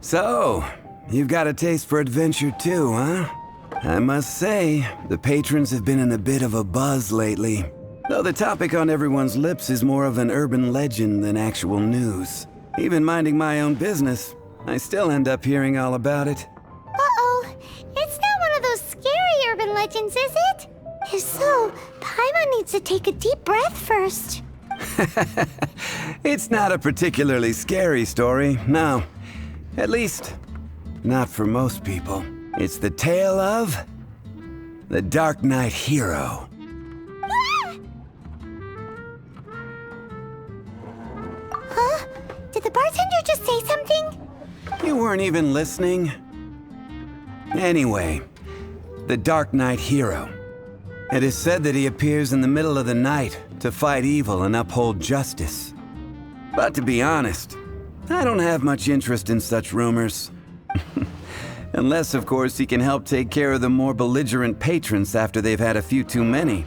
So, you've got a taste for adventure too, huh? I must say, the patrons have been in a bit of a buzz lately. Though the topic on everyone's lips is more of an urban legend than actual news. Even minding my own business, I still end up hearing all about it. Uh-oh, it's not one of those scary urban legends, is it? If so, Paimon needs to take a deep breath first. It's not a particularly scary story, no. At least, not for most people. It's the tale of the Darknight hero. Huh? Did the bartender just say something? You weren't even listening. Anyway, the Darknight hero. It is said that he appears in the middle of the night to fight evil and uphold justice. But to be honest, I don't have much interest in such rumors. Unless, of course, he can help take care of the more belligerent patrons after they've had a few too many.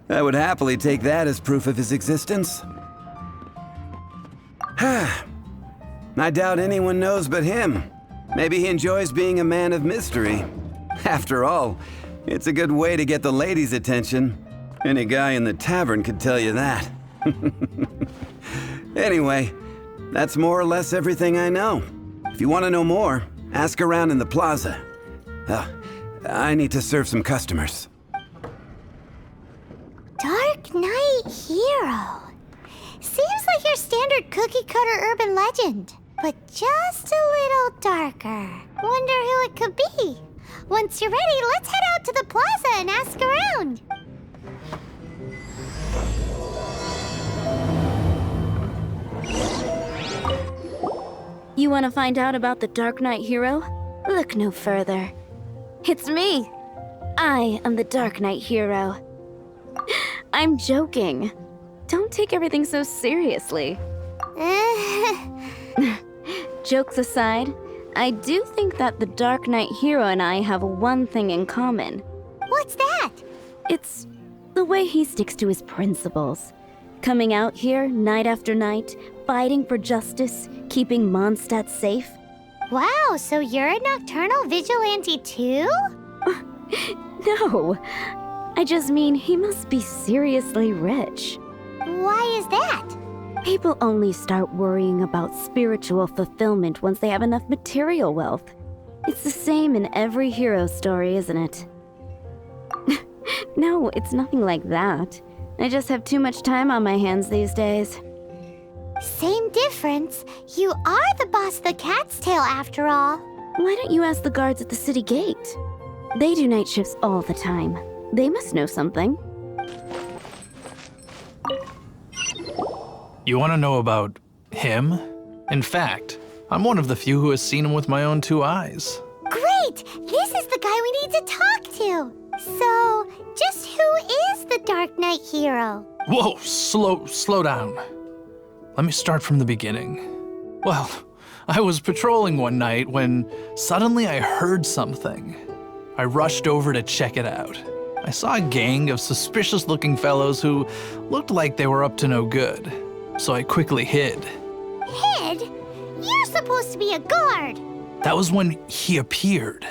I would happily take that as proof of his existence. I doubt anyone knows but him. Maybe he enjoys being a man of mystery. After all, it's a good way to get the ladies' attention. Any guy in the tavern could tell you that. Anyway, that's more or less everything I know. If you want to know more, ask around in the plaza. I need to serve some customers. Darknight hero. Seems like your standard cookie-cutter urban legend, but just a little darker. Wonder who it could be. Once you're ready, let's head out to the plaza and ask around. You want to find out about the Darknight hero? Look no further. It's me. I am the Darknight hero. I'm joking. Don't take everything so seriously. Jokes aside, I do think that the Darknight hero and I have one thing in common. What's that? It's the way he sticks to his principles. Coming out here night after night, fighting for justice, keeping Mondstadt safe. Wow, so you're a nocturnal vigilante too? No, I just mean he must be seriously rich. Why is that? People only start worrying about spiritual fulfillment once they have enough material wealth. It's the same in every hero story, isn't it? No, it's nothing like that. I just have too much time on my hands these days. Same difference. You are the boss of the Cat's Tail after all. Why don't you ask the guards at the city gate? They do night shifts all the time. They must know something. You want to know about him? In fact, I'm one of the few who has seen him with my own two eyes. Great! This is the guy we need to talk to. So, just who is the Darknight hero? Whoa, slow down. Let me start from the beginning. Well, I was patrolling one night when suddenly I heard something. I rushed over to check it out. I saw a gang of suspicious-looking fellows who looked like they were up to no good. So I quickly hid. Hid? You're supposed to be a guard. That was when he appeared.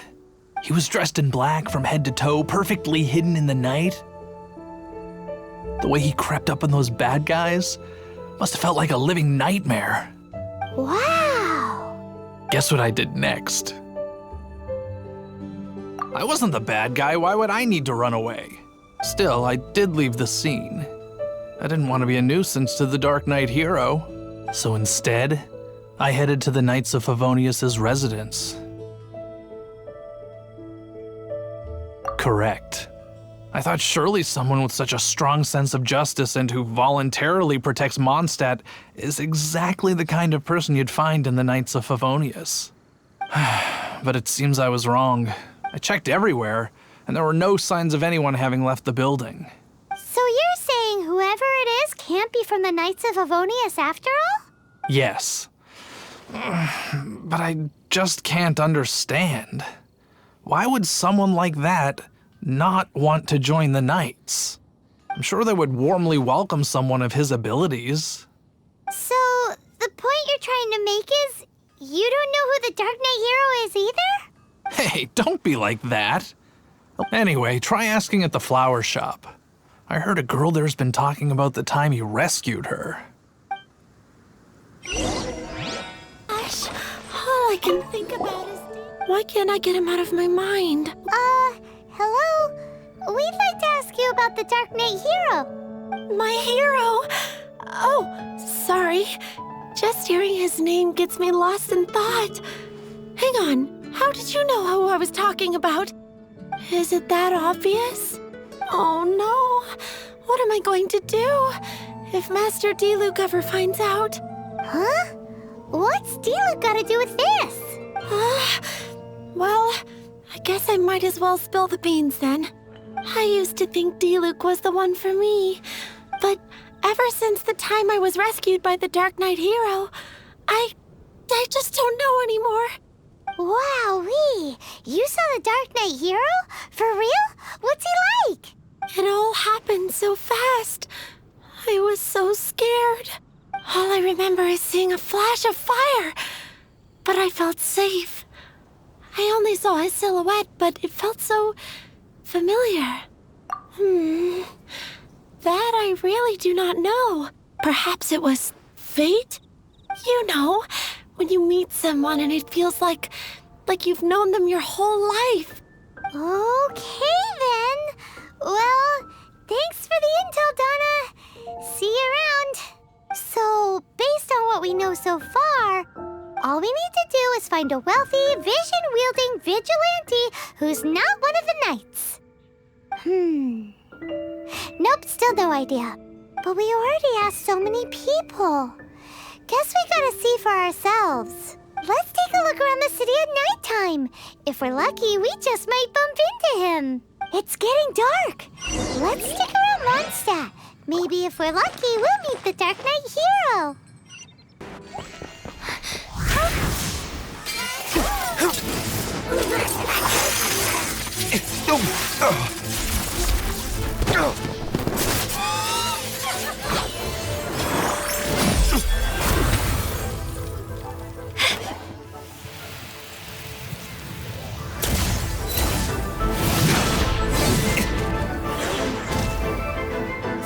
He was dressed in black from head to toe, perfectly hidden in the night. The way he crept up on those bad guys must have felt like a living nightmare. Wow! Guess what I did next? I wasn't the bad guy, why would I need to run away? Still, I did leave the scene. I didn't want to be a nuisance to the Darknight hero, so instead, I headed to the Knights of Favonius' residence. Correct. I thought surely someone with such a strong sense of justice and who voluntarily protects Mondstadt is exactly the kind of person you'd find in the Knights of Favonius. But it seems I was wrong. I checked everywhere, and there were no signs of anyone having left the building. So you're saying whoever it is can't be from the Knights of Favonius after all? Yes. But I just can't understand. Why would someone like that not want to join the Knights? I'm sure they would warmly welcome someone of his abilities. So, trying to make is, you don't know who the Dark Knight hero is either? Hey, don't be like that. Anyway, try asking at the flower shop. I heard a girl there's been talking about the time you rescued her. Gosh, all I can think about is... Why can't I get him out of my mind? Hello? We'd like to ask you about the Dark Knight hero. My hero? Oh, sorry. Just hearing his name gets me lost in thought. Hang on, how did you know who I was talking about? Is it that obvious? Oh no, what am I going to do if Master Diluc ever finds out? Huh? What's Diluc got to do with this? Well, I guess I might as well spill the beans then. I used to think Diluc was the one for me, but ever since the time I was rescued by the Dark Knight hero, I just don't know anymore. Wowee! You saw the Dark Knight hero? For real? What's he like? It all happened so fast. I was so scared. All I remember is seeing a flash of fire, but I felt safe. I only saw his silhouette, but it felt so familiar. That I really do not know. Perhaps it was fate? You know, when you meet someone and it feels like you've known them your whole life. Okay then. Well, thanks for the intel, Donna. See you around. So, based on what we know so far, all we need to do is find a wealthy, vision-wielding vigilante who's not one of the knights. Nope, still no idea. But we already asked so many people. Guess we gotta see for ourselves. Let's take a look around the city at nighttime. If we're lucky, we just might bump into him. It's getting dark. Let's stick around Mondstadt. Maybe if we're lucky, we'll meet the Dark Knight hero.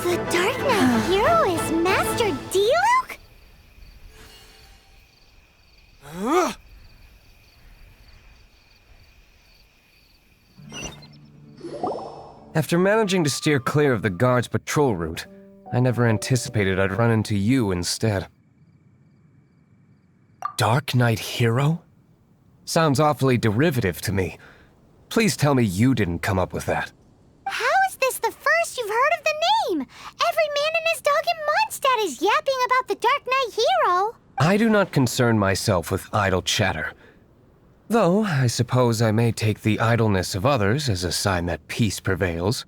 The Dark Knight hero is Master Diluc? After managing to steer clear of the guard's patrol route, I never anticipated I'd run into you instead. Dark Knight hero? Sounds awfully derivative to me. Please tell me you didn't come up with that. How is this the first you've heard of the name? Every man and his dog in Mondstadt is yapping about the Dark Knight hero. I do not concern myself with idle chatter. Though, I suppose I may take the idleness of others as a sign that peace prevails.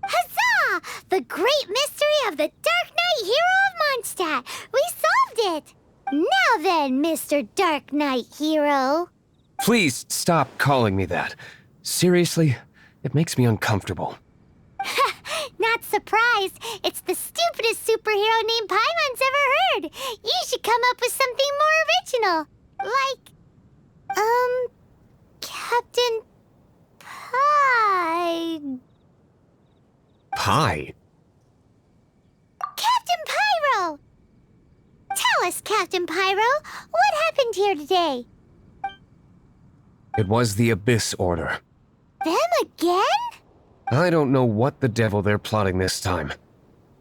Huzzah! The great mystery of the Dark Knight hero of Mondstadt! We solved it! Now then, Mr. Dark Knight hero. Please stop calling me that. Seriously, it makes me uncomfortable. Not surprised. It's the stupidest superhero name Paimon's ever heard. You should come up with something more original. Like, Captain Pie. Pie? Captain Pyro! Tell us, Captain Pyro, what happened here today? It was the Abyss Order. Them again? I don't know what the devil they're plotting this time.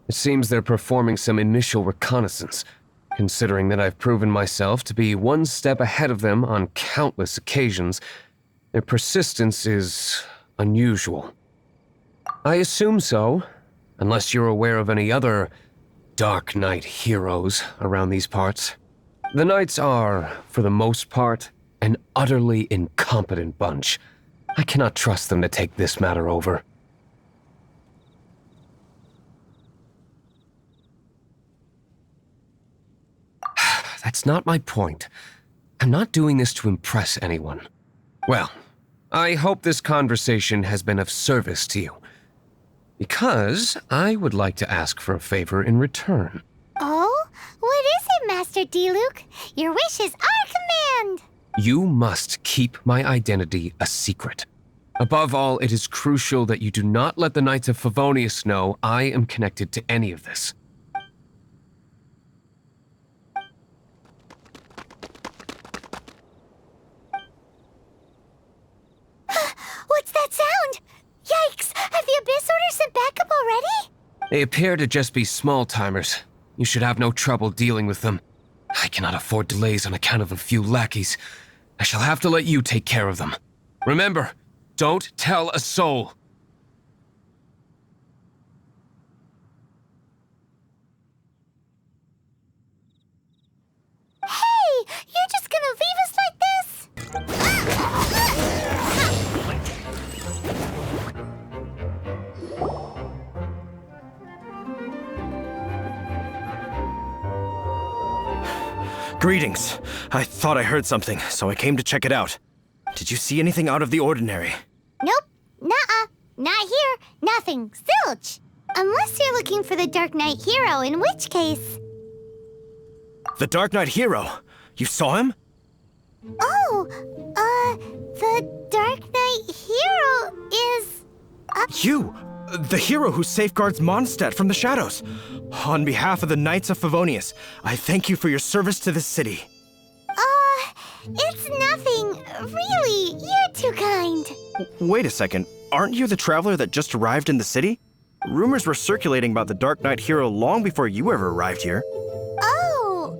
It seems they're performing some initial reconnaissance, considering that I've proven myself to be one step ahead of them on countless occasions. Their persistence is unusual. I assume so, unless you're aware of any other Dark Knight heroes around these parts. The Knights are, for the most part, an utterly incompetent bunch. I cannot trust them to take this matter over. That's not my point. I'm not doing this to impress anyone. Well, I hope this conversation has been of service to you. Because I would like to ask for a favor in return. Oh? What is it, Master Diluc? Your wish is our command! You must keep my identity a secret. Above all, it is crucial that you do not let the Knights of Favonius know I am connected to any of this. What's that sound? Yikes! Have the Abyss Order sent backup already? They appear to just be small-timers. You should have no trouble dealing with them. I cannot afford delays on account of a few lackeys. I shall have to let you take care of them. Remember, don't tell a soul. Hey! You're just gonna leave us like this? Greetings. I thought I heard something, so I came to check it out. Did you see anything out of the ordinary? Nope. Nuh-uh. Not here. Nothing. Zilch. Unless you're looking for the Darknight hero, in which case... The Darknight hero? You saw him? Oh, the Darknight hero is... You! The hero who safeguards Mondstadt from the shadows. On behalf of the Knights of Favonius, I thank you for your service to this city. It's nothing. Really, you're too kind. Wait a second. Aren't you the traveler that just arrived in the city? Rumors were circulating about the Darknight hero long before you ever arrived here. Oh,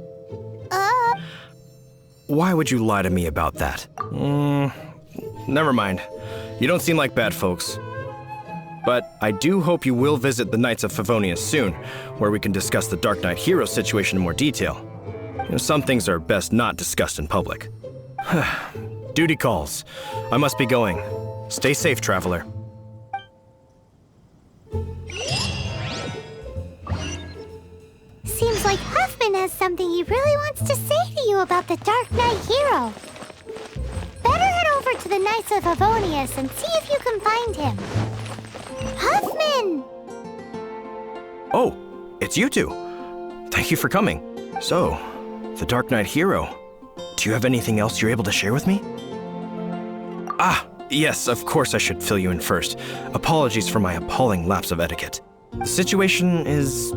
Why would you lie to me about that? Never mind. You don't seem like bad folks. But I do hope you will visit the Knights of Favonius soon, where we can discuss the Darknight hero situation in more detail. You know, some things are best not discussed in public. Duty calls. I must be going. Stay safe, traveler. seems like Huffman has something he really wants to say to you about the Darknight hero. Better head over to the Knights of Favonius and see if you can find him. Huffman! Oh, it's you two. Thank you for coming. So, the Darknight hero. Do you have anything else you're able to share with me? Ah, yes, of course I should fill you in first. Apologies for my appalling lapse of etiquette. The situation is...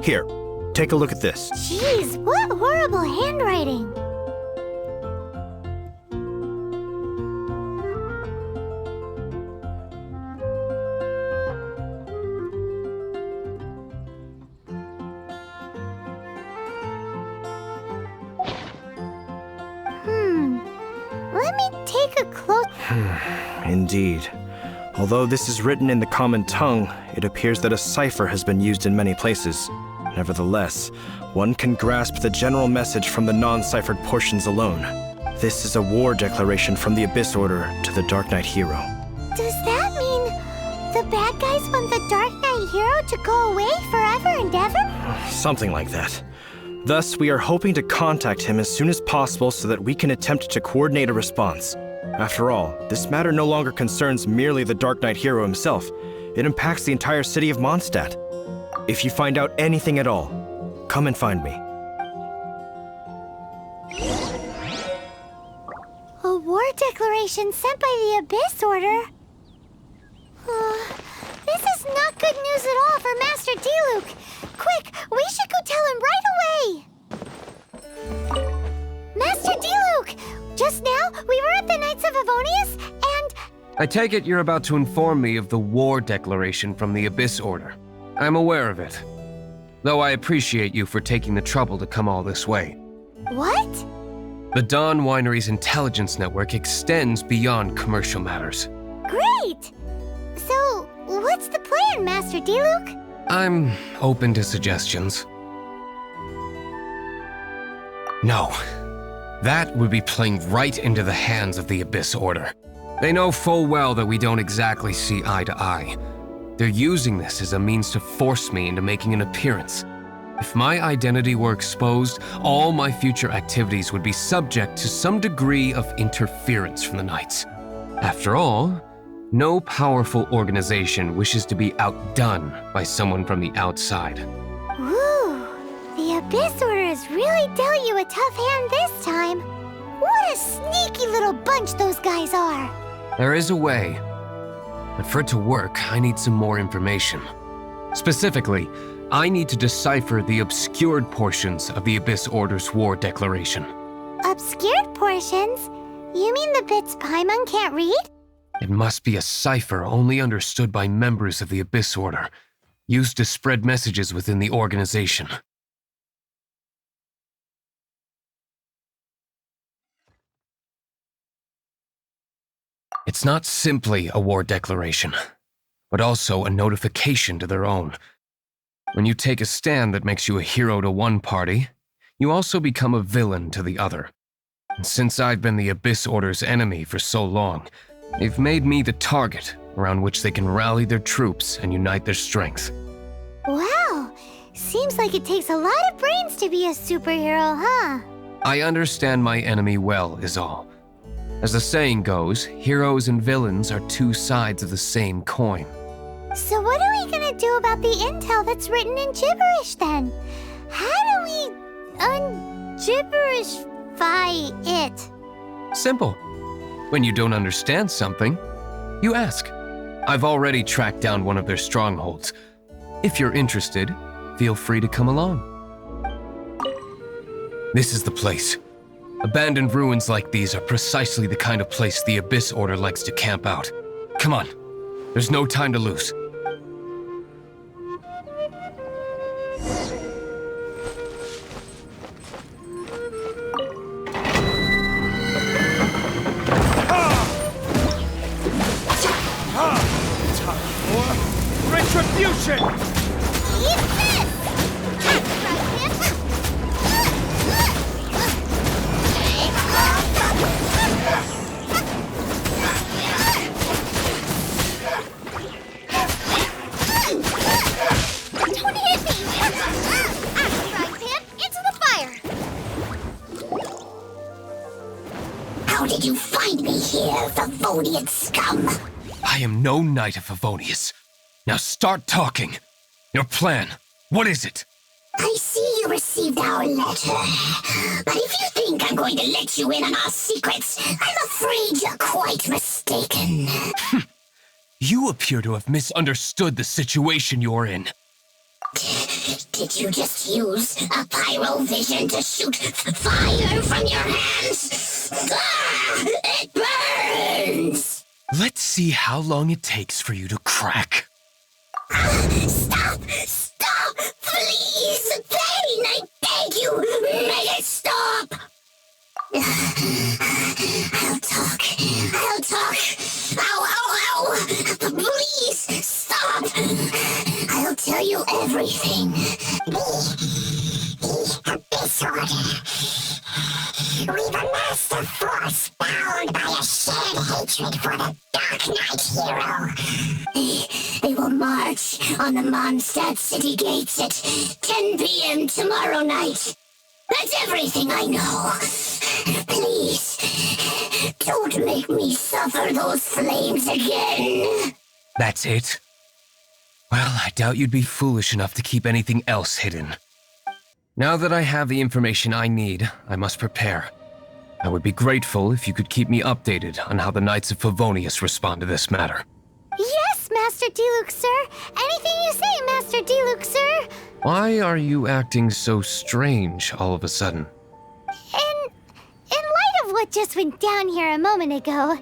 Here, take a look at this. Jeez, what horrible handwriting. Let me take a close... Indeed. Although this is written in the common tongue, it appears that a cipher has been used in many places. Nevertheless, one can grasp the general message from the non-ciphered portions alone. This is a war declaration from the Abyss Order to the Darknight hero. Does that mean the bad guys want the Darknight hero to go away forever and ever? Something like that. Thus, we are hoping to contact him as soon as possible so that we can attempt to coordinate a response. After all, this matter no longer concerns merely the Darknight hero himself. It impacts the entire city of Mondstadt. If you find out anything at all, come and find me. A war declaration sent by the Abyss Order? This is not good news at all for Master Diluc. Quick, we should go tell him right away! Master Diluc! Just now, we were at the Knights of Favonius, and... I take it you're about to inform me of the war declaration from the Abyss Order. I'm aware of it. Though I appreciate you for taking the trouble to come all this way. What? The Dawn Winery's intelligence network extends beyond commercial matters. Great! So, what's the plan, Master Diluc? I'm open to suggestions. No. That would be playing right into the hands of the Abyss Order. They know full well that we don't exactly see eye to eye. They're using this as a means to force me into making an appearance. If my identity were exposed, all my future activities would be subject to some degree of interference from the Knights. After all, no powerful organization wishes to be outdone by someone from the outside. Woo! The The Abyss Order has really dealt you a tough hand this time. What a sneaky little bunch those guys are. There is a way. But for it to work, I need some more information. Specifically, I need to decipher the obscured portions of the Abyss Order's war declaration. Obscured portions? You mean the bits Paimon can't read? It must be a cipher only understood by members of the Abyss Order, used to spread messages within the organization. It's not simply a war declaration, but also a notification to their own. When you take a stand that makes you a hero to one party, you also become a villain to the other. And since I've been the Abyss Order's enemy for so long, they've made me the target around which they can rally their troops and unite their strength. Wow, seems like it takes a lot of brains to be a superhero, huh? I understand my enemy well, is all. As the saying goes, heroes and villains are two sides of the same coin. So what are we gonna do about the intel that's written in gibberish then? How do we un-gibberishify it? Simple. When you don't understand something, you ask. I've already tracked down one of their strongholds. If you're interested, feel free to come along. This is the place. Abandoned ruins like these are precisely the kind of place the Abyss Order likes to camp out. Come on, there's no time to lose. Retribution! Eat this! Don't hit me! Into the fire! How did you find me here, Favonian scum? I am no knight of Favonius. Now start talking. Your plan, what is it? I see you received our letter. But if you think I'm going to let you in on our secrets, I'm afraid you're quite mistaken. You appear to have misunderstood the situation you're in. Did you just use a pyro vision to shoot fire from your hands? Ah, it burns! Let's see how long it takes for you to crack. Stop! Stop! Please! Pain! I beg you! Make it stop! I'll talk. I'll talk. Ow! Ow! Ow! Please! Stop! I'll tell you everything. The Abyss Order. We've amassed a force bound by a shared hatred for the Darknight hero. They will march on the Mondstadt city gates at 10 p.m. tomorrow night. That's everything I know. Please, don't make me suffer those flames again. That's it? Well, I doubt you'd be foolish enough to keep anything else hidden. Now that I have the information I need, I must prepare. I would be grateful if you could keep me updated on how the Knights of Favonius respond to this matter. Yes, Master Diluc, sir. Anything you say, Master Diluc, sir. Why are you acting so strange all of a sudden? In light of what just went down here a moment ago,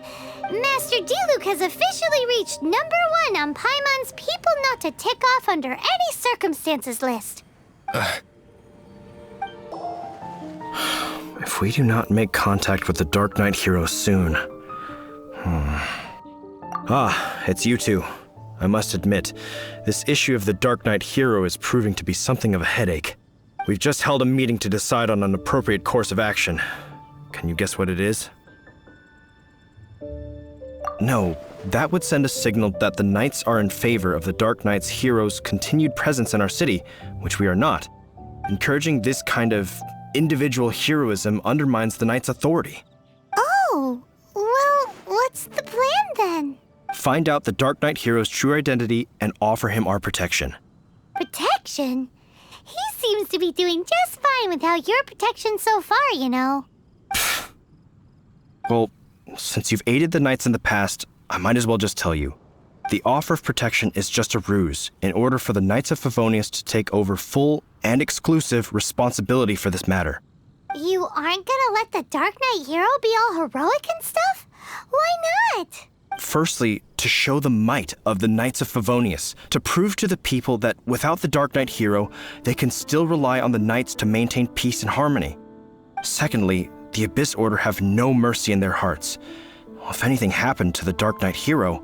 Master Diluc has officially reached #1 on Paimon's People Not to Tick Off Under Any Circumstances list. If we do not make contact with the Darknight hero soon... Ah, it's you two. I must admit, this issue of the Darknight hero is proving to be something of a headache. We've just held a meeting to decide on an appropriate course of action. Can you guess what it is? No, that would send a signal that the Knights are in favor of the Darknight's hero's continued presence in our city, which we are not. Encouraging this kind of individual heroism undermines the Knights' authority. Oh, well, what's the plan then? Find out the Darknight hero's true identity and offer him our protection. Protection? He seems to be doing just fine without your protection so far, you know. Well, since you've aided the Knights in the past, I might as well just tell you. The offer of protection is just a ruse in order for the Knights of Favonius to take over full and exclusive responsibility for this matter. You aren't gonna let the Dark Knight hero be all heroic and stuff? Why not? Firstly, to show the might of the Knights of Favonius, to prove to the people that without the Dark Knight hero, they can still rely on the Knights to maintain peace and harmony. Secondly, the Abyss Order have no mercy in their hearts. If anything happened to the Dark Knight hero,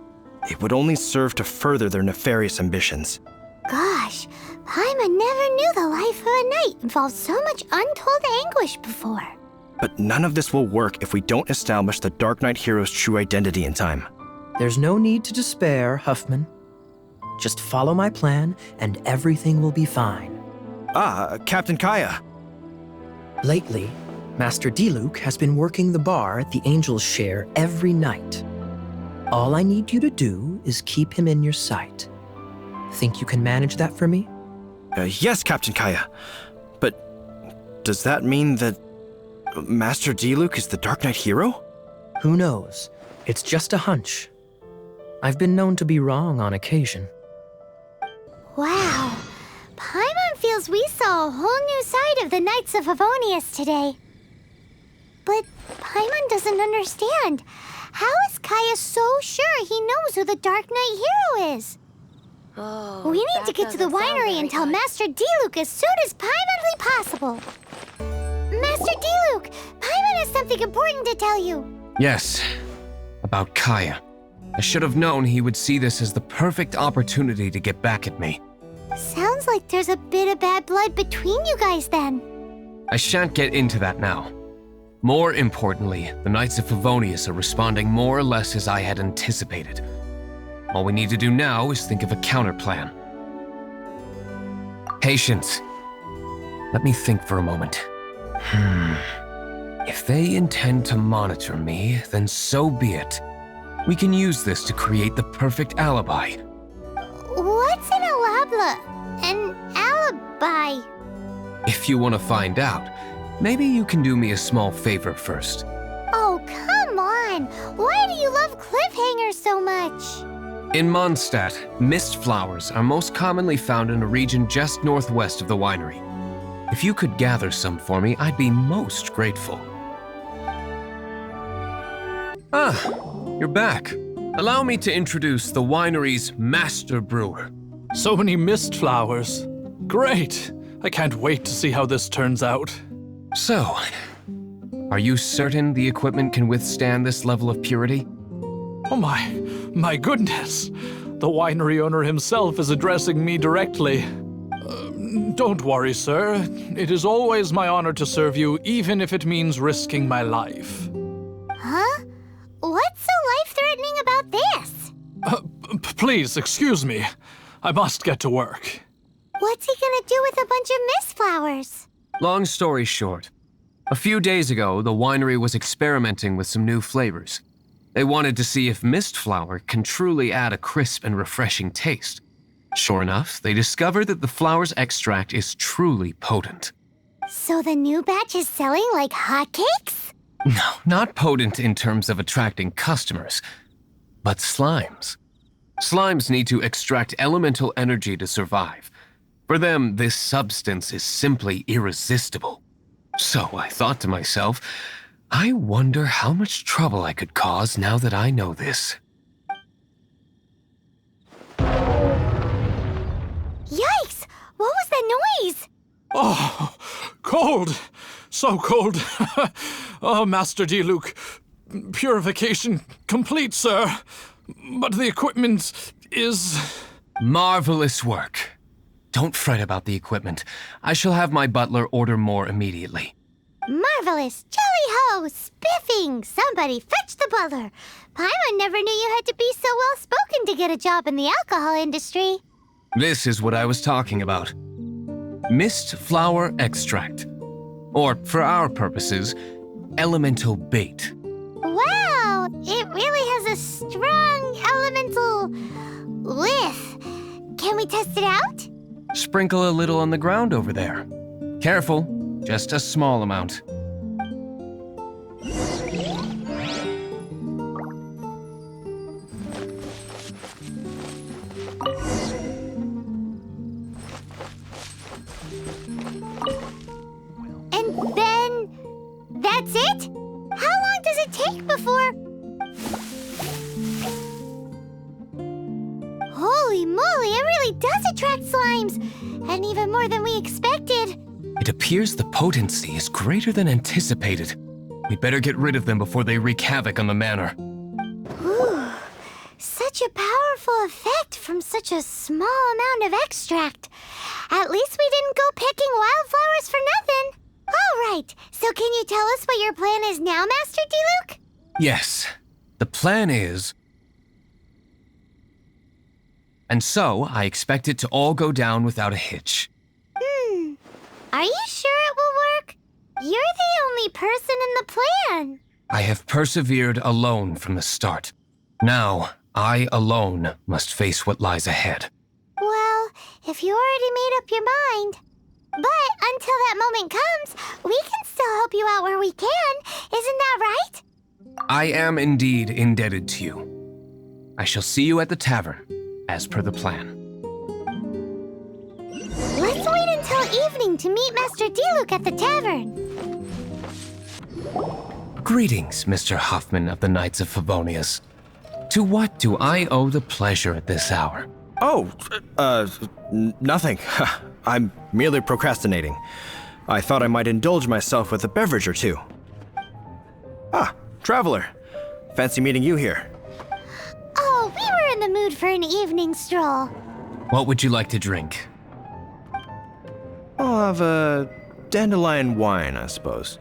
it would only serve to further their nefarious ambitions. Gosh, Paimon never knew the life of a knight involved so much untold anguish before. But none of this will work if we don't establish the Dark Knight hero's true identity in time. There's no need to despair, Huffman. Just follow my plan and everything will be fine. Captain Kaya. Lately, Master Diluc has been working the bar at the Angel's Share every night. All I need you to do is keep him in your sight. Think you can manage that for me? Yes, Captain Kaya. But does that mean that Master Diluc is the Dark Knight hero? Who knows? It's just a hunch. I've been known to be wrong on occasion. Wow. Paimon feels we saw a whole new side of the Knights of Favonius today. But Paimon doesn't understand. How is Kaya so sure he knows who the Dark Knight hero is? Oh, We need to get to the winery and tell Master Diluc as soon as Paimonly possible. Master Diluc, Paimon has something important to tell you. Yes, about Kaya. I should have known he would see this as the perfect opportunity to get back at me. Sounds like there's a bit of bad blood between you guys then. I shan't get into that now. More importantly, the Knights of Favonius are responding more or less as I had anticipated. All we need to do now is think of a counterplan. Patience. Let me think for a moment. If they intend to monitor me, then so be it. We can use this to create the perfect alibi. What's an alabla? An alibi? If you want to find out, maybe you can do me a small favor first. Oh, come on! Why do you love cliffhangers so much? In Mondstadt, mist flowers are most commonly found in a region just northwest of the winery. If you could gather some for me, I'd be most grateful. You're back. Allow me to introduce the winery's master brewer. So many mist flowers. Great. I can't wait to see how this turns out. So, are you certain the equipment can withstand this level of purity? Oh my goodness. The winery owner himself is addressing me directly. Don't worry, sir. It is always my honor to serve you, even if it means risking my life. Huh? What's so life-threatening about this? Please, excuse me. I must get to work. What's he gonna do with a bunch of mist flowers? Long story short, a few days ago, the winery was experimenting with some new flavors. They wanted to see if mist flower can truly add a crisp and refreshing taste. Sure enough, they discovered that the flower's extract is truly potent. So the new batch is selling like hotcakes? No, not potent in terms of attracting customers, but slimes. Slimes need to extract elemental energy to survive. For them, this substance is simply irresistible. So I thought to myself, I wonder how much trouble I could cause now that I know this. Yikes! What was that noise? Oh, cold. So cold. Oh, Master Diluc. Purification complete, sir. But the equipment is... Marvelous work. Don't fret about the equipment. I shall have my butler order more immediately. Marvelous! Jolly-ho! Spiffing! Somebody fetch the butler! Paimon never knew you had to be so well-spoken to get a job in the alcohol industry. This is what I was talking about. Mist flower extract. Or, for our purposes, elemental bait. Wow! It really has a strong elemental whiff. Can we test it out? Sprinkle a little on the ground over there. Careful, just a small amount. And then... that's it? How long does it take before... Holy moly, it really does attract slimes! And even more than we expected. It appears the potency is greater than anticipated. We'd better get rid of them before they wreak havoc on the manor. Ooh, such a powerful effect from such a small amount of extract. At least we didn't go picking wildflowers for nothing. All right, so can you tell us what your plan is now, Master Diluc? Yes, the plan is... And so, I expect it to all go down without a hitch. Are you sure it will work? You're the only person in the plan. I have persevered alone from the start. Now, I alone must face what lies ahead. Well, if you already made up your mind. But until that moment comes, we can still help you out where we can. Isn't that right? I am indeed indebted to you. I shall see you at the tavern, as per the plan. Let's wait until evening to meet Master Diluc at the tavern. Greetings, Mr. Huffman of the Knights of Favonius. To what do I owe the pleasure at this hour? Oh, nothing. I'm merely procrastinating. I thought I might indulge myself with a beverage or two. Ah, traveler. Fancy meeting you here. Oh, we were in the mood for an evening stroll. What would you like to drink? I'll have a dandelion wine, I suppose.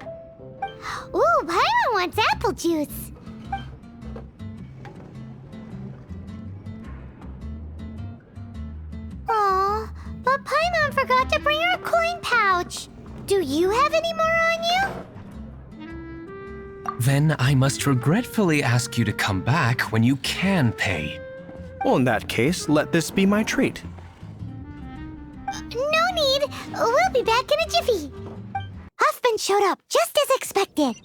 Ooh, Paimon wants apple juice. Aw, but Paimon forgot to bring her coin pouch. Do you have any more on you? Then I must regretfully ask you to come back when you can pay. Well, in that case, let this be my treat. No need. We'll be back in a jiffy. Huffman showed up just as expected.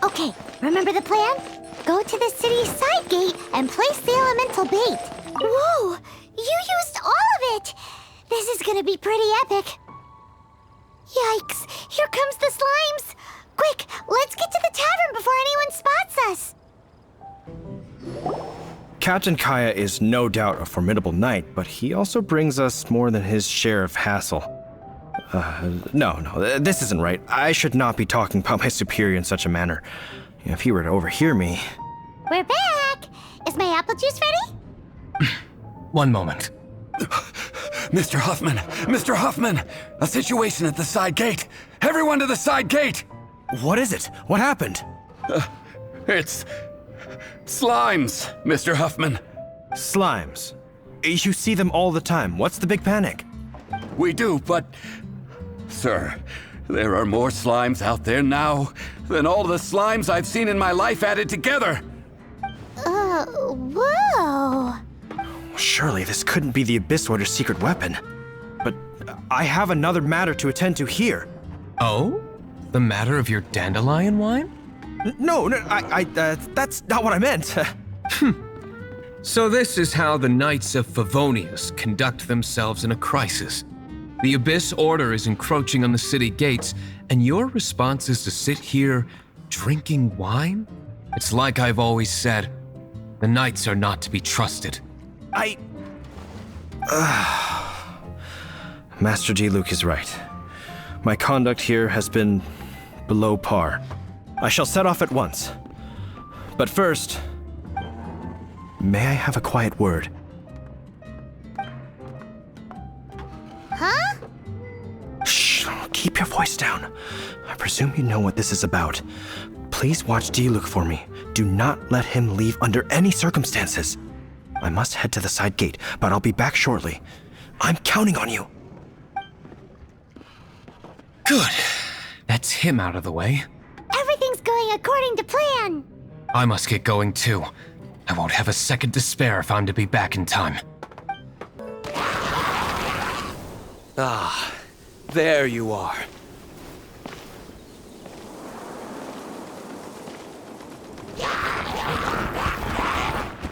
Okay, remember the plan? Go to the city's side gate and place the elemental bait. Whoa! You used all of it! This is gonna be pretty epic. Yikes! Here comes the slimes! Quick, let's get to the tavern before anyone spots us! Captain Kaya is no doubt a formidable knight, but he also brings us more than his share of hassle. No, this isn't right. I should not be talking about my superior in such a manner. If he were to overhear me... We're back! Is my apple juice ready? One moment. Mr. Huffman! Mr. Huffman! A situation at the side gate! Everyone to the side gate! What is it? What happened? It's... slimes, Mr. Huffman. Slimes. You see them all the time. What's the big panic? We do, but... Sir, there are more slimes out there now than all the slimes I've seen in my life added together. Whoa. Surely this couldn't be the Abyss Order's secret weapon. But I have another matter to attend to here. Oh? The matter of your dandelion wine? No, that's not what I meant. So this is how the Knights of Favonius conduct themselves in a crisis. The Abyss Order is encroaching on the city gates, and your response is to sit here drinking wine? It's like I've always said, the Knights are not to be trusted. Master Diluc is right. My conduct here has been below par. I shall set off at once. But first, may I have a quiet word? Huh? Shh, keep your voice down. I presume you know what this is about. Please watch Diluc for me. Do not let him leave under any circumstances. I must head to the side gate, but I'll be back shortly. I'm counting on you. Good. That's him out of the way. Everything's going according to plan. I must get going too. I won't have a second to spare if I'm to be back in time. Ah, there you are.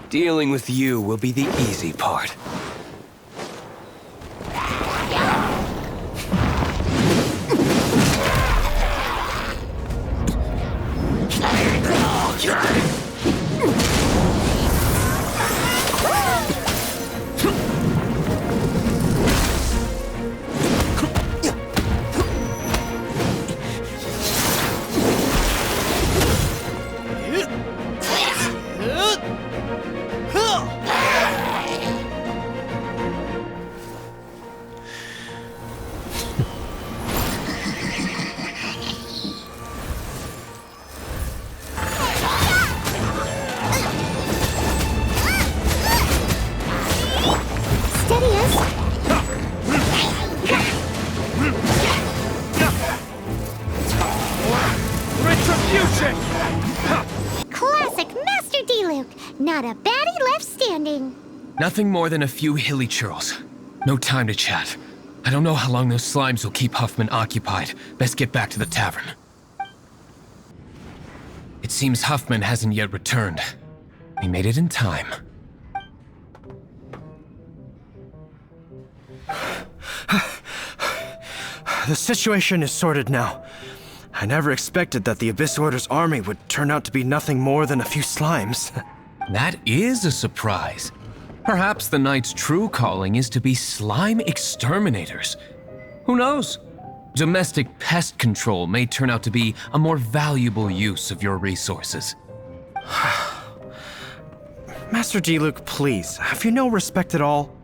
Dealing with you will be the easy part. Classic Master Diluc. Not a baddie left standing. Nothing more than a few hilly churls. No time to chat. I don't know how long those slimes will keep Huffman occupied. Best get back to the tavern. It seems Huffman hasn't yet returned. We made it in time. The situation is sorted now. I never expected that the Abyss Order's army would turn out to be nothing more than a few slimes. That is a surprise. Perhaps the Knight's true calling is to be slime exterminators. Who knows? Domestic pest control may turn out to be a more valuable use of your resources. Master Diluc, please, have you no respect at all?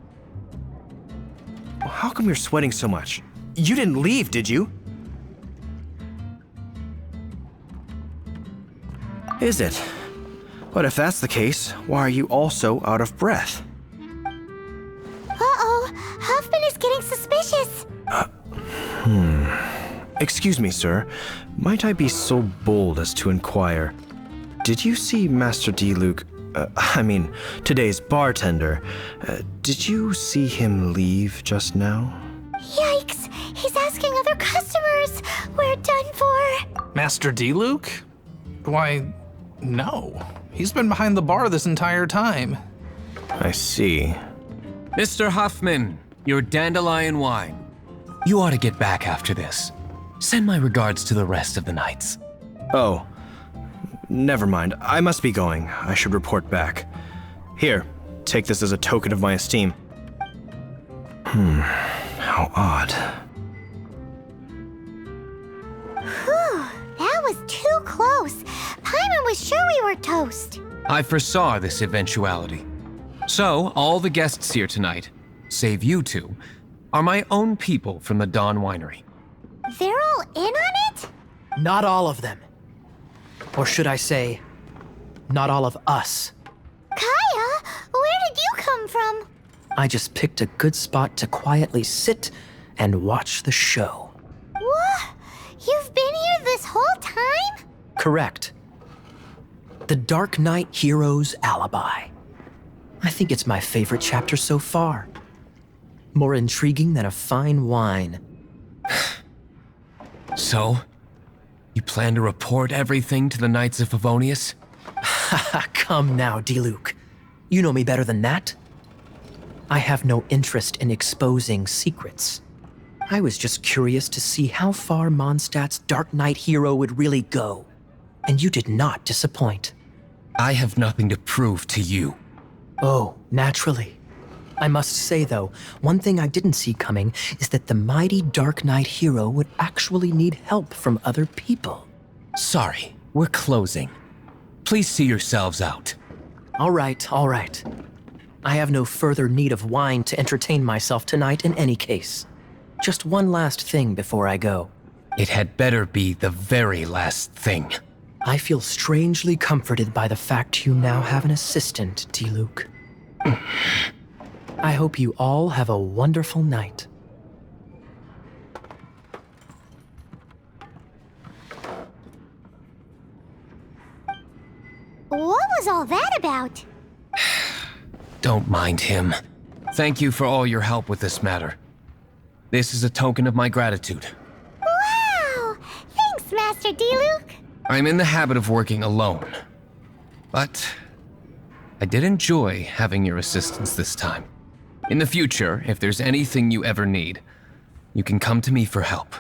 How come you're sweating so much? You didn't leave, did you? Is it? But if that's the case, why are you also out of breath? Uh-oh, Huffman is getting suspicious. Excuse me, sir. Might I be so bold as to inquire? Did you see Master Diluc, today's bartender? Did you see him leave just now? Yikes, he's asking other customers. We're done for. Master Diluc? Why, no. He's been behind the bar this entire time. I see. Mr. Huffman, your dandelion wine. You ought to get back after this. Send my regards to the rest of the knights. Oh, never mind. I must be going. I should report back. Here, take this as a token of my esteem. How odd. Whew, that was too close. Paimon was sure we were toast. I foresaw this eventuality. So, all the guests here tonight, save you two, are my own people from the Dawn Winery. They're all in on it? Not all of them. Or should I say, not all of us. Kaya, where did you come from? I just picked a good spot to quietly sit and watch the show. What? You've been here this whole time? Correct. The Darknight hero's alibi. I think it's my favorite chapter so far. More intriguing than a fine wine. So, you plan to report everything to the Knights of Favonius? Come now, Diluc. You know me better than that. I have no interest in exposing secrets. I was just curious to see how far Mondstadt's Darknight hero would really go. And you did not disappoint. I have nothing to prove to you. Oh, naturally. I must say, though, one thing I didn't see coming is that the mighty Darknight hero would actually need help from other people. Sorry, we're closing. Please see yourselves out. All right, all right. I have no further need of wine to entertain myself tonight in any case. Just one last thing before I go. It had better be the very last thing. I feel strangely comforted by the fact you now have an assistant, Diluc. I hope you all have a wonderful night. What was all that about? Don't mind him. Thank you for all your help with this matter. This is a token of my gratitude. Wow! Thanks, Master Diluc. I'm in the habit of working alone. But I did enjoy having your assistance this time. In the future, if there's anything you ever need, you can come to me for help.